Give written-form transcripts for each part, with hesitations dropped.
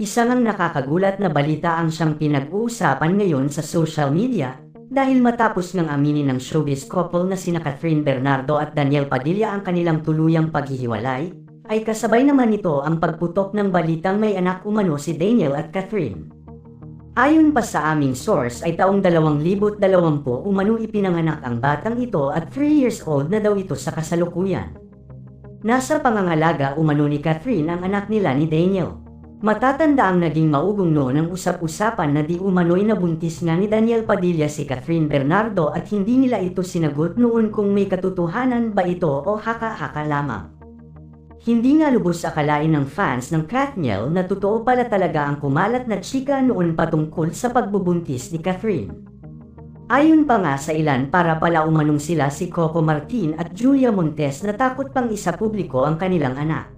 Isa ngang nakakagulat na balita ang siyang pinag-uusapan ngayon sa social media dahil matapos ngang aminin ng showbiz couple na sina Catherine Bernardo at Daniel Padilla ang kanilang tuluyang paghihiwalay, ay kasabay naman nito ang pagputok ng balitang may anak umano si Daniel at Catherine. Ayon pa sa aming source ay taong 2020 umano ipinanganak ang batang ito at 3 years old na daw ito sa kasalukuyan. Nasa pangangalaga umano ni Catherine ang anak nila ni Daniel. Matatanda ang naging maugong noon ang usap-usapan na di umano'y nabuntis nga ni Daniel Padilla si Catherine Bernardo at hindi nila ito sinagot noon kung may katotohanan ba ito o haka-haka lamang. Hindi nga lubos akalain ng fans ng Katniel na totoo pala talaga ang kumalat na chika noon patungkol sa pagbubuntis ni Catherine. Ayon pa nga sa ilan para pala umanong sila si Coco Martin at Julia Montes na takot pang isa publiko ang kanilang anak.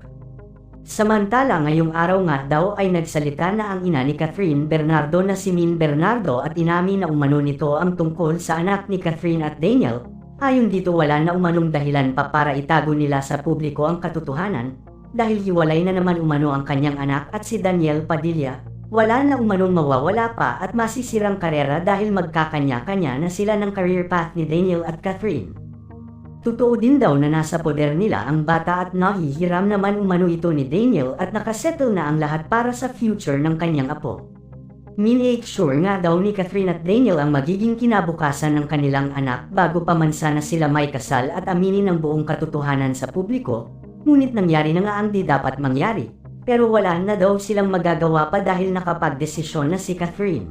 Samantala ngayong araw nga daw ay nagsalita na ang ina ni Catherine Bernardo na si Min Bernardo at inamin na umano nito ang tungkol sa anak ni Catherine at Daniel. Ayon dito wala na umanong dahilan pa para itago nila sa publiko ang katotohanan dahil hiwalay na naman umano ang kanyang anak at si Daniel Padilla. Wala na umanong mawawala pa at masisirang karera dahil magkakanya-kanya na sila ng career path ni Daniel at Catherine. Totoo din daw na nasa poder nila ang bata at nahihiram naman umano ito ni Daniel at nakasettle na ang lahat para sa future ng kanyang apo. Minake sure nga daw ni Catherine at Daniel ang magiging kinabukasan ng kanilang anak bago pa man sana sila may kasal at aminin ang buong katotohanan sa publiko, ngunit nangyari na nga ang di dapat mangyari, pero wala na daw silang magagawa pa dahil nakapagdesisyon na si Catherine.